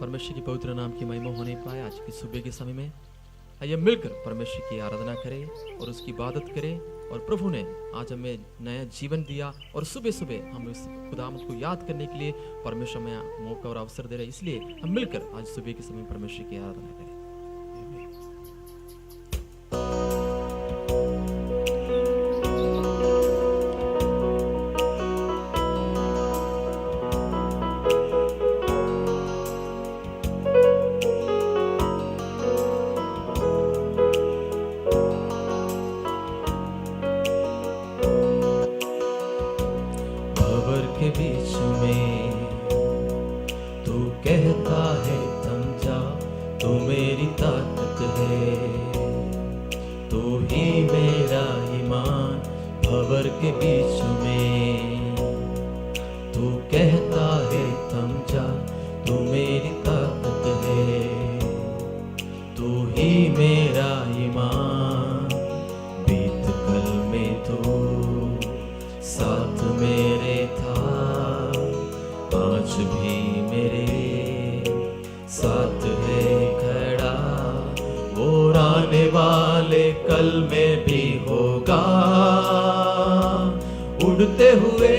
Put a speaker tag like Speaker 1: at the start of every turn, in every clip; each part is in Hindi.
Speaker 1: परमेश्वर की पवित्र नाम की महिमा होने पाए। आज की सुबह के समय में आइए मिलकर परमेश्वर की आराधना करें और उसकी इबादत करें। और प्रभु ने आज हमें नया जीवन दिया और सुबह सुबह हम इस खुदावंद को याद करने के लिए परमेश्वर हमें मौका और अवसर दे रहे हैं। इसलिए हम मिलकर आज सुबह के समय परमेश्वर की आराधना करें।
Speaker 2: बीच में तू कहता है थम जा, तू मेरी ताकत है, तू ही मेरा ईमान। भंवर के बीच में तू कहता है थम जा, तू मेरी ताकत है, तू ही मेरा ईमान। बीत कल में तू साथ मेरे था, आज भी मेरे साथ है खड़ा। वो आने वाले कल में भी होगा, उड़ते हुए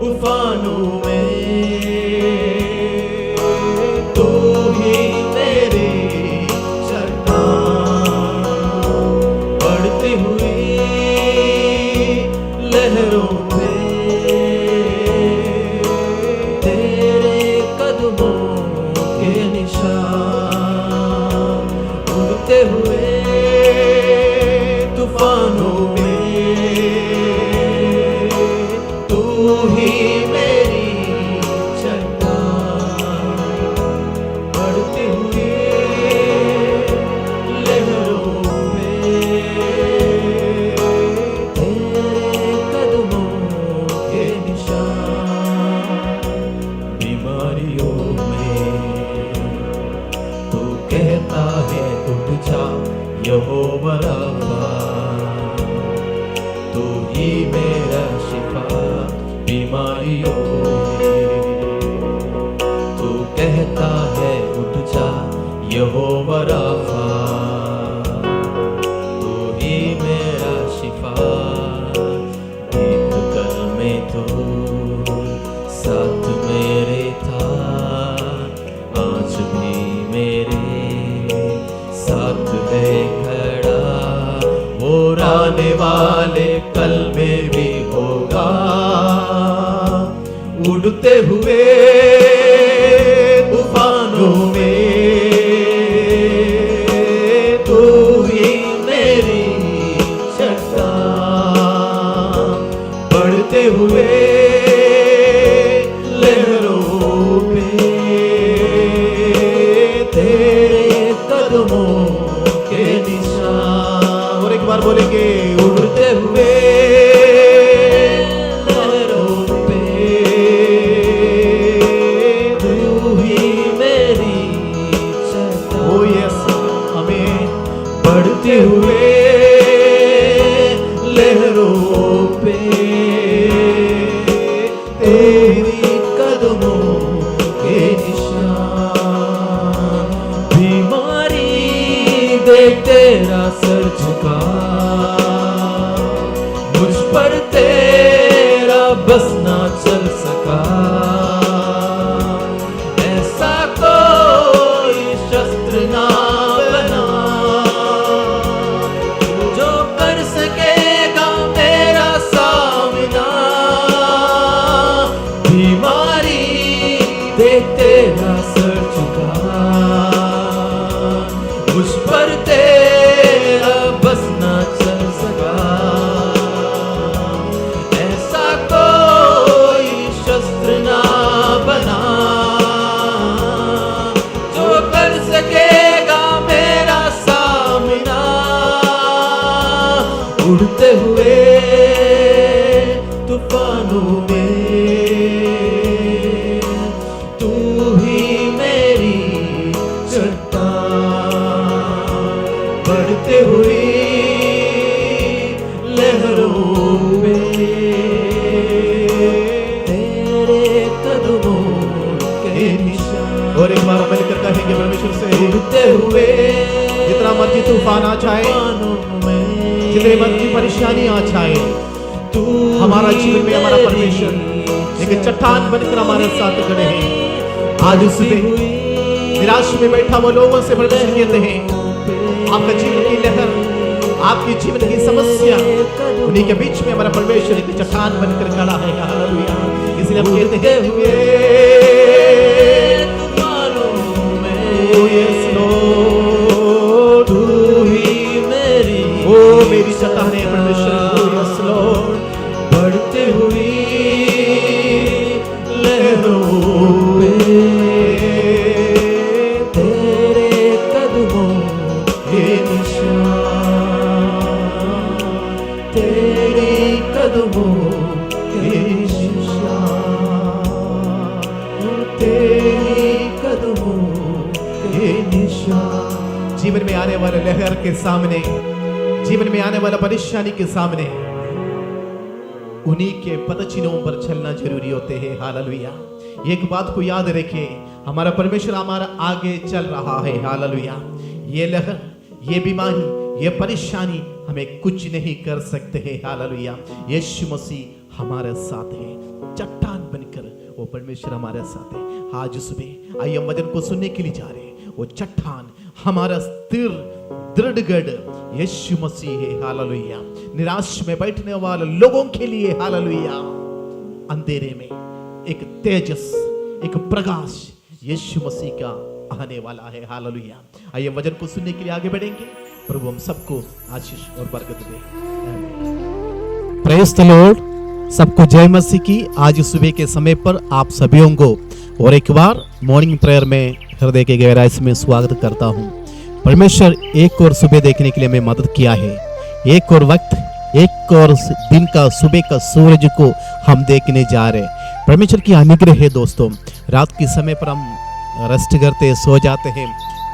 Speaker 2: उफानों में तू ही मेरी चट्टान। बढ़ती हुई लहरों पे तेरे कदमों के निशान। उड़ते हुए तूफानों में तू ही मेरी चट्टान। बढ़ती हुई लहरों पे तेरे कदमों के निशान। बीमारियों में तू कहता है उठ जा, यहोवा राफा, तू ही मेरा शिफा। बीमारियों में तू कहता है उठ जा, यहोवा राफा, तू ही मेरा शिफा। बीत कल में तू साथ मेरे था, आज भी मेरे साथ है खड़ा। वो आने वाले कल में भी होगा, उड़ते हुए तूफानों में तू ही मेरी चट्टान। बढ़ते हुए लहरों पे तेरे कदमों के निशान। और एक बार बोलेंगे, उड़ते हुए लहरों पे तू ही मेरी चट्टान। ओ यस, हमें बढ़ते हुए लहरों पे तेरी कदमों के निशान। बीमारी देख तेरा सर झुका, मुझ पर तेरा बस ना चल सका। ऐसा कोई शस्त्र ना बना जो कर सकेगा मेरा सामना। बीमारी देख तेरा सर झुका, मुझ पर तेरा बस ना चल सका। ऐसा कोई शस्त्र ना बना जो कर सकेगा मेरा सामना। उड़ते हुए तूफानों में तू ही मेरी चट्टान। बढ़ते हुई लहरों में तेरे कदम और एक बार मिलकर कहेंगे परमेश्वर से,
Speaker 1: उड़ते हुए
Speaker 2: जितना मर्जी तूफान आ जाए, जितनी मर्जी परेशानी आ जाए,
Speaker 1: तू
Speaker 2: हमारा जीवन में हमारा परमेश्वर एक चट्टान बनकर हमारे साथ खड़े हैं। आज सुबह निराश में बैठा वो लोगों से परमेश्वर कहते हैं, आपका जीवन की लहर, आपकी जीवन की समस्या, उन्हीं के बीच में हमारा परमेश्वर एक चट्टान बनकर खड़ा है। हालेलुया। इसलिए हम कहते हैं, यस लॉर्ड,
Speaker 1: तू ही मेरी
Speaker 2: ओ मेरी चट्टान है परमेश्वर, यस लॉर्ड,
Speaker 1: बढ़ती हुई
Speaker 2: लहरों
Speaker 1: तेरे कदमों के निशान, तेरे कदमों के निशान, तेरे कदमों के निशान।
Speaker 2: जीवन में आने वाले लहर के सामने, जीवन में आने वाला परेशानी के सामने उन्हीं के पदचिन्हों पर चलना जरूरी होते हैं। हालेलुया। एक बात को याद रखें, हमारा परमेश्वर हमारा आगे चल रहा है। हालेलुया। ये लहर, ये बीमारी, ये परेशानी हमें कुछ नहीं कर सकते हैं। हालेलुया। यीशु मसीह हमारे साथ है, चट्टान बनकर वो परमेश्वर हमारे साथ है। आज सुबह आइए हम वचन को सुनने के लिए जा रहे हैं। वो चट्टान हमारा स्थिर दृढ़ गढ़ यीशु मसीह है। हालेलुया। निराश में बैठने वाले लोगों के लिए, हालेलुया, अंधेरे में एक तेजस, एक प्रकाश यीशु मसीह का आने वाला है। हालेलुया। आइए वचन को सुनने के लिए आगे बढ़ेंगे। प्रभु हम सबको आशीष और बरकत दे। Praise the Lord. सबको जय मसीह की। आज सुबह के समय पर आप सभी को और एक बार मॉर्निंग प्रेयर में हृदय के गहराई से मैं स्वागत करता हूँ। परमेश्वर एक और सुबह देखने के लिए हमें मदद किया है, एक और वक्त, एक और दिन का सुबह का सूरज को हम देखने जा रहे हैं। परमेश्वर की अनुग्रह है दोस्तों। रात के समय पर हम रेस्ट करते, सो जाते हैं,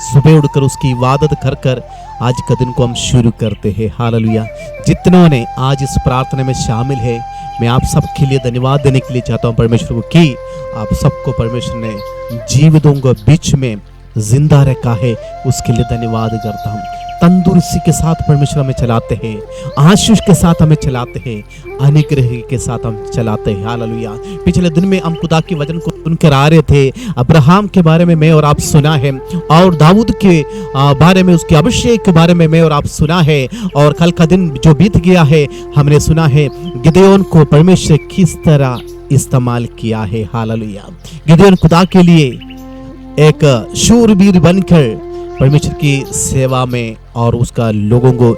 Speaker 2: सुबह उठकर उसकी इबादत कर कर आज का दिन को हम शुरू करते हैं। हालेलुया। जितनों ने आज इस प्रार्थना में शामिल है, मैं आप सबके लिए धन्यवाद देने के लिए चाहता हूँ परमेश्वर को कि आप सबको परमेश्वर ने जीवितों के बीच में जिंदा रखा है, उसके लिए धन्यवाद करता हूँ। तंदुरुस्ती के साथ परमेश्वर हमें चलाते हैं, आशीष के साथ हमें चलाते हैं, अनुग्रह के साथ हम चलाते हैं। हालेलुया। पिछले दिन में हम खुदा के वचन को सुनकर आ रहे थे। अब्राहम के बारे में मैं और आप सुना है, और दाऊद के बारे में, उसके अभिषेक के बारे में मैं और आप सुना है। और कल का दिन जो बीत गया है, हमने सुना है गिदयोन को परमेश्वर किस तरह इस्तेमाल किया है। हालेलुया। गिदयोन खुदा के लिए एक शूरवीर बनकर परमेश्वर की सेवा में और उसका लोगों को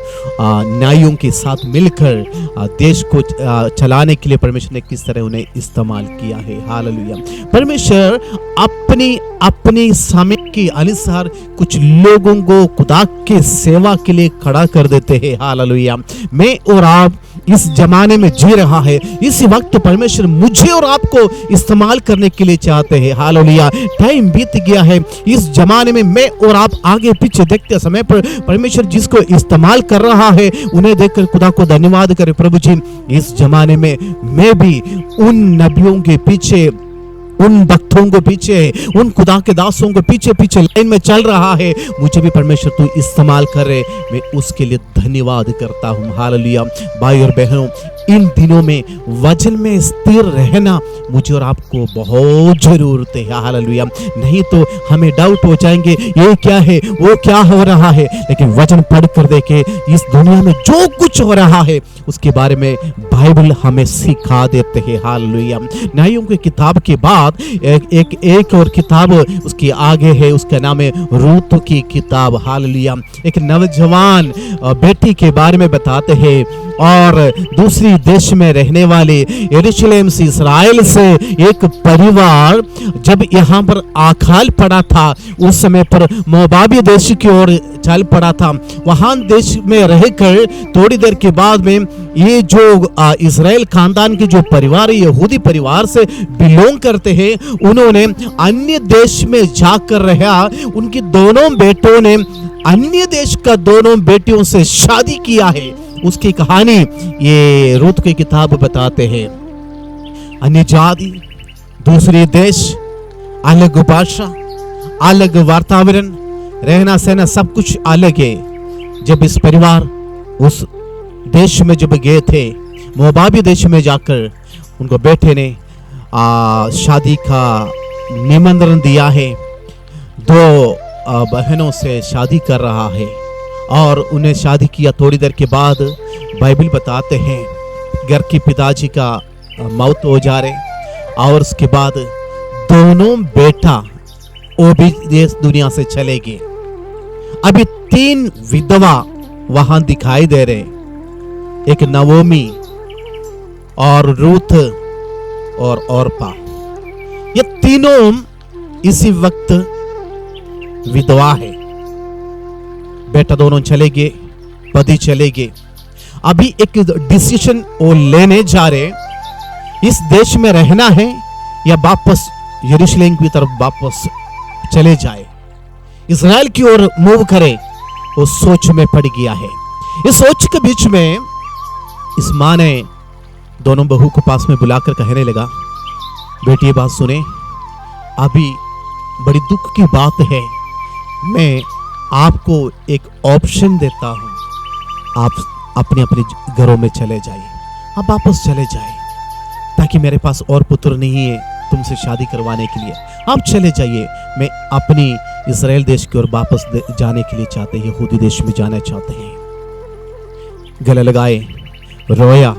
Speaker 2: न्यायों के साथ मिलकर देश को चलाने के लिए परमेश्वर ने किस तरह उन्हें इस्तेमाल किया है। हालेलुया। परमेश्वर अपनी समय के अनुसार कुछ लोगों को खुदा के सेवा के लिए खड़ा कर देते हैं। हालेलुया। मैं और आप इस जमाने में जी रहा है, इस वक्त परमेश्वर मुझे और आपको इस्तेमाल करने के लिए चाहते हैं। हालेलुया। टाइम बीत गया है, इस जमाने में मैं और आप आगे पीछे देखते समय पर परमेश्वर जिसको इस्तेमाल कर रहा है, उन्हें देखकर खुदा को धन्यवाद करें। प्रभु जी, इस जमाने में मैं भी उन नबियों के पीछे, उन भक्तों को पीछे, उन खुदा के दासों को पीछे पीछे लाइन में चल रहा है, मुझे भी परमेश्वर तू इस्तेमाल कर रहे, मैं उसके लिए धन्यवाद करता हूँ। हालेलुया। भाई और बहनों, इन दिनों में वचन में स्थिर रहना मुझे और आपको बहुत जरूरत है। हालेलुया। नहीं तो हमें डाउट हो जाएंगे, ये क्या है, वो क्या हो रहा है। लेकिन वचन पढ़ कर देखे, इस दुनिया में जो कुछ हो रहा है उसके बारे में बाइबल हमें सिखा देते हैं। हालेलुया। न्यायों की किताब के बाद एक और किताब उसके आगे है, उसका नाम है रूत की किताब। हालेलुया। एक नौजवान बेटी के बारे में बताते हैं, और दूसरी देश में रहने वाले यरूशलेम से, इस्राएल से एक परिवार जब यहाँ पर अकाल पड़ा था, उस समय पर मोआबी देश की ओर चल पड़ा था। वहां देश में रहकर थोड़ी देर के बाद में ये जो इस्राएल खानदान के जो परिवार, यहूदी परिवार से बिलोंग करते हैं, उन्होंने अन्य देश में जाकर रहा। उनके दोनों बेटों ने अन्य देश का दोनों बेटियों से शादी किया है। उसकी कहानी ये रूत की किताब बताते हैं। अन्य जाति, दूसरे देश, अलग भाषा, अलग वातावरण, रहना सहना सब कुछ अलग है। जब इस परिवार उस देश में जब गए थे, मोआबी देश में जाकर उनको बेटे ने शादी का निमंत्रण दिया है। दो बहनों से शादी कर रहा है और उन्हें शादी किया। थोड़ी देर के बाद बाइबल बताते हैं घर के पिताजी का मौत हो जा रहे और उसके बाद दोनों बेटा वो भी देश दुनिया से चले गए। अभी 3 विधवा वहां दिखाई दे रहे, एक नवोमी और रूथ और ओरपा। ये तीनों इसी वक्त विधवा है। बेटा दोनों चले गए, पति चले गए। अभी एक डिसीजन वो लेने जा रहे, इस देश में रहना है या वापस यरूशलेम की तरफ वापस चले जाए, इजराइल की ओर मूव करे। वो सोच में पड़ गया है। इस सोच के बीच में इस मां ने दोनों बहू को पास में बुलाकर कहने लगा, बेटी ये बात सुने, अभी बड़ी दुख की बात है, मैं आपको एक ऑप्शन देता हूं, आप अपने अपने घरों में चले जाइए, आप वापस चले जाइए, ताकि मेरे पास और पुत्र नहीं है तुमसे शादी करवाने के लिए, आप चले जाइए। मैं अपनी इजराइल देश की ओर वापस जाने के लिए चाहते हैं, यहूदी देश में जाना चाहते हैं। गले लगाए, रोया,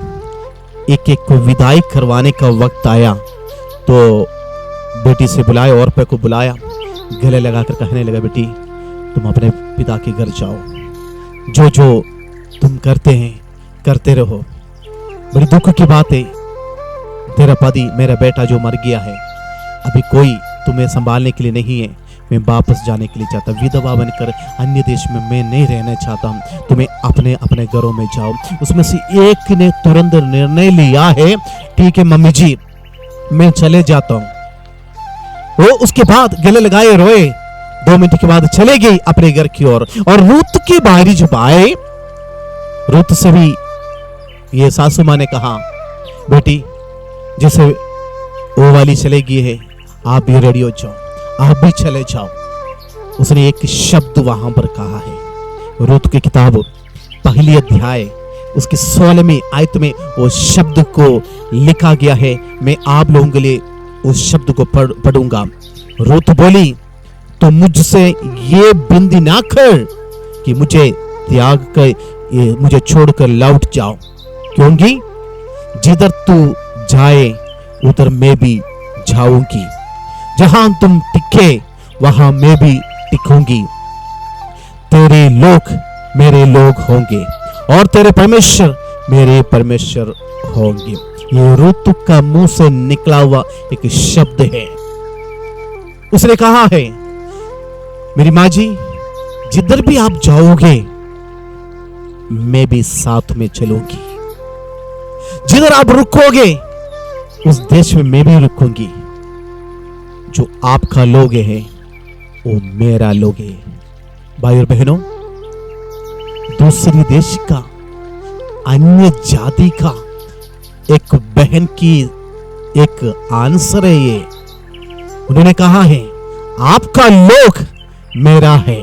Speaker 2: एक एक को विदाई करवाने का वक्त आया तो बेटी से बुलाया और पे को बुलाया, गले लगाकर कहने लगा, बेटी तुम अपने पिता के घर जाओ, जो जो तुम करते हैं करते रहो। बड़ी दुख की बात है, तेरा पति मेरा बेटा जो मर गया है, अभी कोई तुम्हें संभालने के लिए नहीं है, मैं वापस जाने के लिए चाहता, विधवा बनकर अन्य देश में मैं नहीं रहना चाहता हूं, तुम्हें अपने अपने घरों में जाओ। उसमें से एक ने तुरंत निर्णय लिया है, ठीक है मम्मी जी मैं चले जाता हूं। वो उसके बाद गले लगाए रोए, 2 मिनट के बाद चले गई अपने घर की ओर। और रूत की बारी जब आए, रूत से भी ये सासू मां ने कहा, बेटी जैसे वो वाली चले गई है, आप भी रेडी हो जाओ, आप भी चले जाओ। उसने एक शब्द वहां पर कहा है। रूत की किताब 1 अध्याय उसकी 16वीं आयत में वो शब्द को लिखा गया है। मैं आप लोगों के लिए उस शब्द को पढ़ूंगा। रूत बोली, तो मुझसे ये बिंदी ना कर कि मुझे त्याग कर, मुझे छोड़कर लौट जाओ, क्योंकि जिधर तू जाए उधर मैं भी जाऊंगी, जहां तुम टिके वहां मैं भी टिकूंगी। तेरे लोग मेरे लोग होंगे और तेरे परमेश्वर मेरे परमेश्वर होंगे। ये रूत का मुंह से निकला हुआ एक शब्द है। उसने कहा है, मेरी मां जी जिधर भी आप जाओगे मैं भी साथ में चलूंगी, जिधर आप रुकोगे उस देश में मैं भी रुकूंगी, जो आपका लोग है वो मेरा लोग है। भाई और बहनों, दूसरी देश का, अन्य जाति का एक बहन की एक आंसर है ये। उन्होंने कहा है, आपका लोग मेरा है,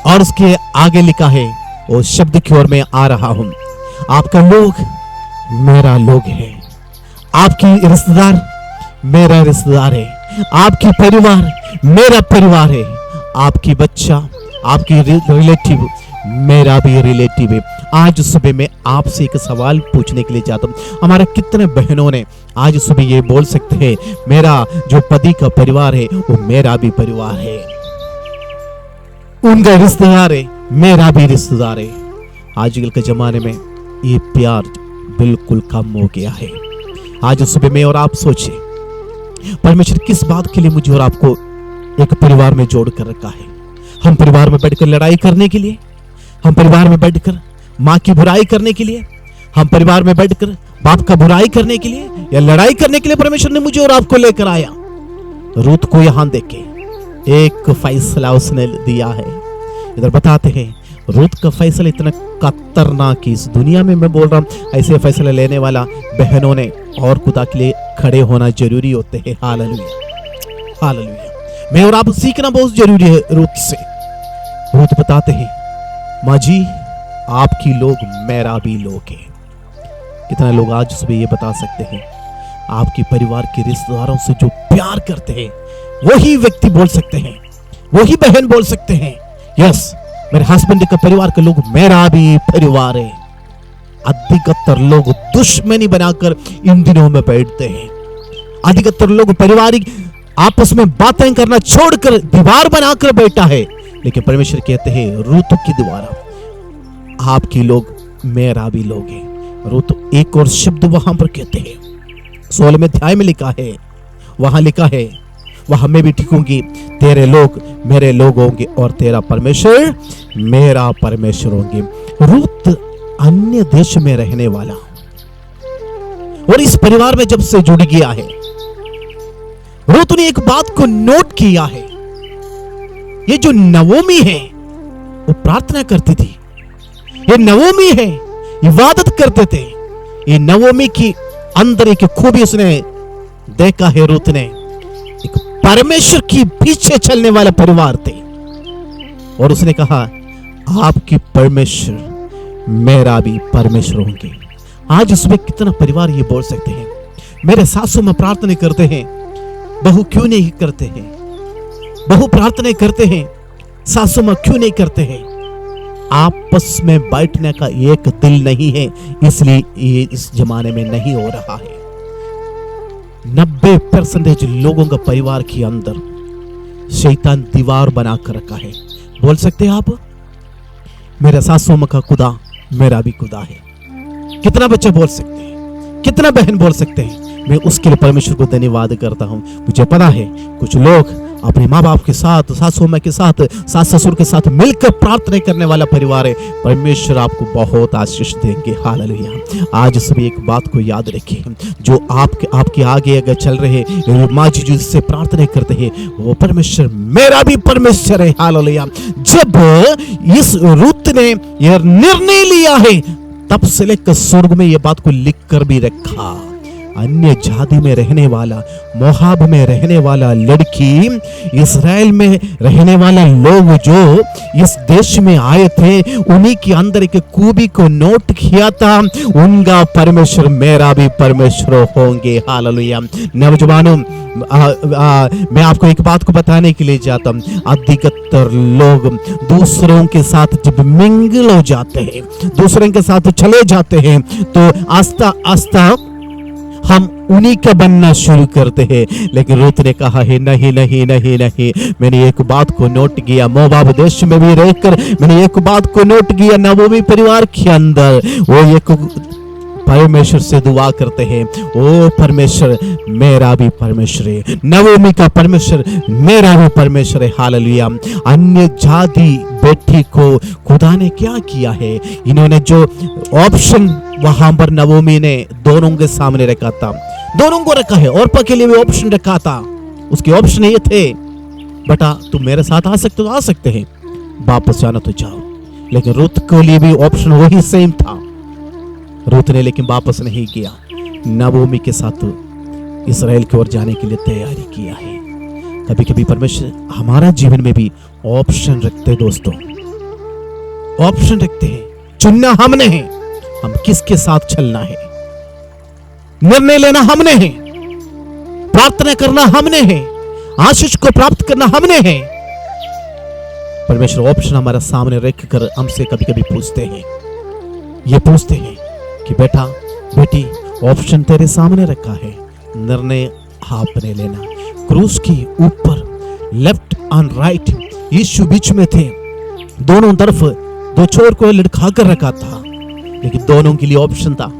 Speaker 2: और उसके आगे लिखा है, वो शब्द की ओर मैं आ रहा हूं, आपका लोग मेरा लोग है, आपकी रिश्तेदार मेरा रिश्तेदार है, आपकी परिवार मेरा परिवार है, आपकी बच्चा आपकी रिलेटिव मेरा भी रिलेटिव है। आज सुबह मैं आपसे एक सवाल पूछने के लिए चाहता हूं, हमारे कितने बहनों ने आज सुबह ये बोल सकते हैं, मेरा जो पति का परिवार है वो मेरा भी परिवार है, उनका रिश्तेदार है मेरा भी रिश्तेदार है। आजकल के जमाने में ये प्यार बिल्कुल कम हो गया है। आज सुबह में और आप सोचे, परमेश्वर किस बात के लिए मुझे और आपको एक परिवार में जोड़ कर रखा है? हम परिवार में बैठकर लड़ाई करने के लिए, हम परिवार में बैठकर माँ की बुराई करने के लिए, हम परिवार में बैठकर बाप का बुराई करने के लिए या लड़ाई करने के लिए परमेश्वर ने मुझे और आपको लेकर आया? रूत को यहां देखे एक फैसला उसने दिया है। इधर बताते हैं, रूत का फैसला इतना खतरनाक, इस दुनिया में मैं बोल रहा हूं ऐसे फैसले लेने वाला बहनों ने और खुदा के लिए खड़े होना जरूरी होते हैं। Hallelujah, hallelujah. मैं और आप सीखना बहुत जरूरी है रूत से। रूत बताते हैं, माँ जी आपकी लोग मेरा भी लोग है। कितना लोग आज सुबह ये बता सकते हैं, आपके परिवार के रिश्तेदारों से जो प्यार करते हैं वही व्यक्ति बोल सकते हैं, वही बहन बोल सकते हैं, यस मेरे हस्बैंड का परिवार के लोग मेरा भी परिवार है। अधिकतर लोग दुश्मनी बनाकर इन दिनों में बैठते हैं। अधिकतर लोग पारिवारिक आपस में बातें करना छोड़कर दीवार बनाकर बैठा है। लेकिन परमेश्वर कहते हैं रूत के द्वारा आपके लोग मेरा भी लोग हैं। रूत एक और शब्द वहां पर कहते हैं, 16वें अध्याय में लिखा है, वहां लिखा है, वहां मैं भी टिकूंगी, तेरे लोग मेरे लोग होंगे और तेरा परमेश्वर मेरा परमेश्वर होंगे। रूत अन्य देश में रहने वाला और इस परिवार में जब से जुड़ गया है, रूत ने एक बात को नोट किया है, ये जो नवोमी है वो प्रार्थना करती थी, ये नवोमी है इबादत करते थे। ये नवोमी की अंदर एक खूबी उसने देखा है, रूत ने एक परमेश्वर की पीछे चलने वाला परिवार थे और उसने कहा आपकी परमेश्वर मेरा भी परमेश्वर होंगे। आज उसमें कितना परिवार ये बोल सकते हैं, मेरे सासू में प्रार्थना करते हैं, बहू क्यों नहीं करते हैं, बहू प्रार्थना करते हैं, सासू मां क्यों नहीं करते हैं। आपस में बैठने का एक दिल नहीं है, इसलिए ये इस जमाने में नहीं हो रहा है। 90% लोगों का परिवार के अंदर शैतान दीवार बना कर रखा है। बोल सकते हैं आप, मेरा सासू मां का खुदा मेरा भी खुदा है। कितना बच्चे बोल सकते हैं, कितना बहन बोल सकते हैं। मैं उसके लिए परमेश्वर को धन्यवाद करता हूं। मुझे पता है कुछ लोग अपने माँ बाप के साथ, सासू माँ के साथ, सास ससुर के साथ मिलकर प्रार्थना करने वाला परिवार है। परमेश्वर आपको बहुत आशीष देंगे। हालेलुया। आज सभी एक बात को याद रखिए, जो आपके आगे अगर चल रहे माँ जी जिससे प्रार्थना करते हैं वो परमेश्वर मेरा भी परमेश्वर है। हालेलुया। जब इस रूत ने यह निर्णय लिया है तब से लेकर स्वर्ग में यह बात को लिख कर भी रखा। अन्य जाति में रहने वाला, मोहाब में रहने वाला लड़की, इस्राएल में रहने वाला लोग जो इस देश में आए थे, उन्हीं के अंदर एक खूबी को नोट किया था, उनका परमेश्वर मेरा भी परमेश्वर होंगे। हालेलुया। नौजवानों, मैं आपको एक बात को बताने के लिए जाता हूं। अधिकतर लोग दूसरों के साथ जब मिंगल हो जाते हैं, दूसरों के साथ चले जाते हैं, तो आस्ता आस्ता हम उन्हीं का बनना शुरू करते हैं। लेकिन रूत ने कहा है नहीं नहीं नहीं नहीं, मैंने एक बात को नोट किया, मोआब देश में भी रहकर मैंने एक बात को नोट किया, नवोमी परिवार के अंदर वो एक परमेश्वर से दुआ करते हैं, ओ परमेश्वर मेरा भी परमेश्वर है, नवोमी का परमेश्वर मेरा भी परमेश्वर है। हालेलुया। अन्य जाति बेटी को खुदा ने क्या किया है, इन्होंने जो ऑप्शन वहां पर नवोमी ने दोनों के सामने रखा था, दोनों को रखा है, और के लिए भी ऑप्शन रखा था। उसके ऑप्शन ये थे, बेटा तुम मेरे साथ आ सकते हो तो आ सकते हैं, वापस जाना तो जाओ। लेकिन रूत के लिए भी ऑप्शन वही सेम था। रूत ने लेकिन वापस नहीं किया, नवोमी के साथ इस्राएल की ओर जाने के लिए तैयारी किया है। कभी कभी परमेश्वर हमारा जीवन में भी ऑप्शन रखते हैं दोस्तों, ऑप्शन रखते हैं। चुनना हमने है, हम किसके साथ चलना है, निर्णय लेना हमने है, प्रार्थना करना हमने है, आशीष को प्राप्त करना हमने है। परमेश्वर ऑप्शन हमारे सामने रखकर हमसे कभी कभी पूछते हैं, ये पूछते हैं कि बेटा बेटी ऑप्शन तेरे सामने रखा है, निर्णय आपने लेना। क्रूस के ऊपर लेफ्ट एंड राइट यीशु बीच में थे, दोनों तरफ दो छोर को लटका कर रखा था, लेकिन दोनों के लिए ऑप्शन था,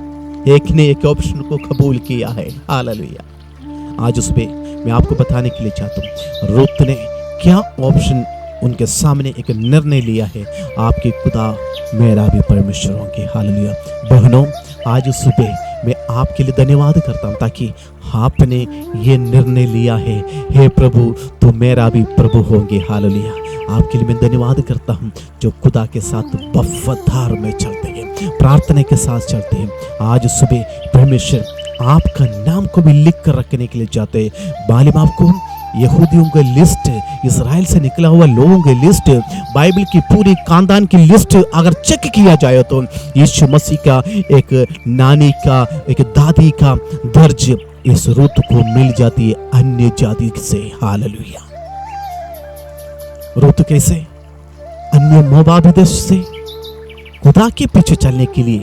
Speaker 2: एक ने एक ऑप्शन को कबूल किया है। हालेलुया। आज उसमें मैं आपको बताने के लिए चाहता हूं, रूत ने क्या ऑप्शन उनके सामने एक निर्णय लिया है, आपके खुदा मेरा भी परमेश्वर होंगे। हालेलुया। बहनों, आज सुबह मैं आपके लिए धन्यवाद करता हूं, ताकि आपने ये निर्णय लिया है, हे प्रभु तू मेरा भी प्रभु होंगे। हालेलुया। आपके लिए मैं धन्यवाद करता हूं जो खुदा के साथ वफादार में चलते हैं, प्रार्थना के साथ चलते हैं। आज सुबह परमेश्वर आपका नाम को भी लिख कर रखने के लिए चाहते हैं। मालिम आपको यहूदियों की लिस्ट, इजराइल से निकला हुआ लोगों की लिस्ट, बाइबल की पूरी खानदान की लिस्ट अगर चेक किया जाए तो यीशु मसीह का एक नानी का, एक दादी का दर्ज इस रूत को मिल जाती है अन्य जाति से। हालेलुया। रूत कैसे? अन्य मोआबी देश से खुदा के पीछे चलने के लिए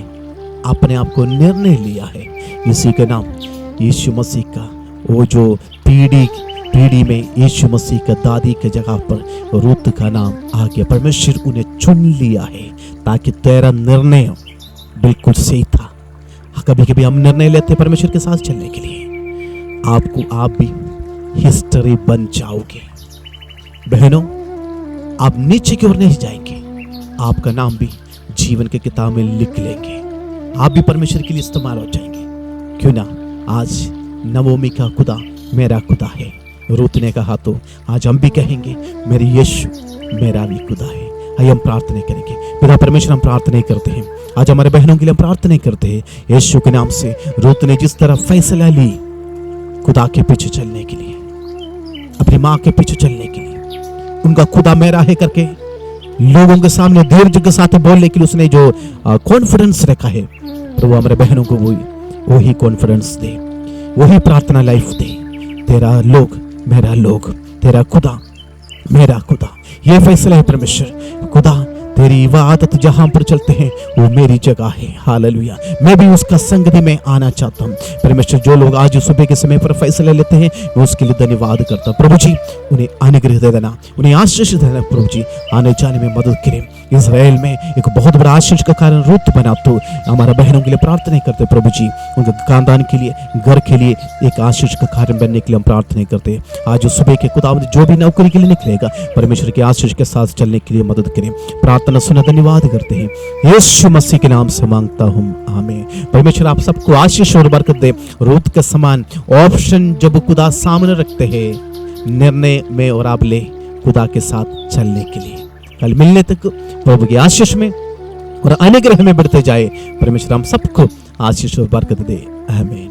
Speaker 2: अपने आप को निर्णय लिया है। इसी का नाम यीशु मसीह का, वो जो पीढ़ी में यीशु मसीह का दादी के जगह पर रूत का नाम आ गया। परमेश्वर उन्हें चुन लिया है ताकि तेरा निर्णय बिल्कुल सही था। कभी कभी हम निर्णय लेते परमेश्वर के साथ चलने के लिए, आप भी हिस्ट्री बन जाओगे। बहनों, आप नीचे की ओर नहीं जाएंगे, आपका नाम भी जीवन के किताब में लिख लेंगे, आप भी परमेश्वर के लिए इस्तेमाल हो जाएंगे। क्यों ना आज नवोमी का खुदा मेरा खुदा है, रूत ने कहा तो आज हम भी कहेंगे मेरे यीशु मेरा भी खुदा है। आइए हम प्रार्थना करेंगे। पिता परमेश्वर, हम प्रार्थना करते हैं आज हमारे बहनों के लिए, हम प्रार्थना करते हैं यीशु के नाम से। रूत ने जिस तरह फैसला ली खुदा के पीछे चलने के लिए, अपनी माँ के पीछे चलने के लिए, उनका खुदा मेरा है करके लोगों के सामने धैर्य के साथ बोलने के लिए उसने जो कॉन्फिडेंस रखा है, प्रभु हमारे बहनों को वही कॉन्फिडेंस दे, वही प्रार्थना लाइफ दे। तेरा लोग मेरा लोग, तेरा खुदा मेरा खुदा, ये फैसला है परमेश्वर। खुदा तेरी इबादत जहां पर चलते हैं वो मेरी जगह है। हालेलुया। मैं भी उसका संगति में आना चाहता हूं परमेश्वर। जो लोग आज सुबह के समय पर फैसले लेते हैं मैं उसके लिए धन्यवाद करता हूं। प्रभु जी उन्हें अनुग्रह दे देना, उन्हें आशीष दे देना। प्रभु जी आने जाने में मदद करें। इजराइल में एक बहुत बड़ा आशीष का कारण रूत बना तो हमारा बहनों के लिए प्रार्थना करते प्रभु जी, उनके खानदान के लिए, घर के लिए एक आशीष का कारण बनने के लिए हम प्रार्थना करते हैं। आज सुबह के खुदा जो भी नौकरी के लिए निकलेगा परमेश्वर के आशीष के साथ चलने के लिए मदद करें। प्रार्थना सुना धन्यवाद करते हैं यीशु मसीह के नाम से मांगता हूं, आमीन। परमेश्वर आप सबको आशीष और बरकत दे। रूत के समान ऑप्शन जब खुदा सामने रखते हैं निर्णय में और आप ले खुदा के साथ चलने के लिए। कल मिलने तक प्रभु की आशीष में और अनुग्रह में बढ़ते जाए। परमेश्वर हम सबको आशीष और बरकत दे, आमीन।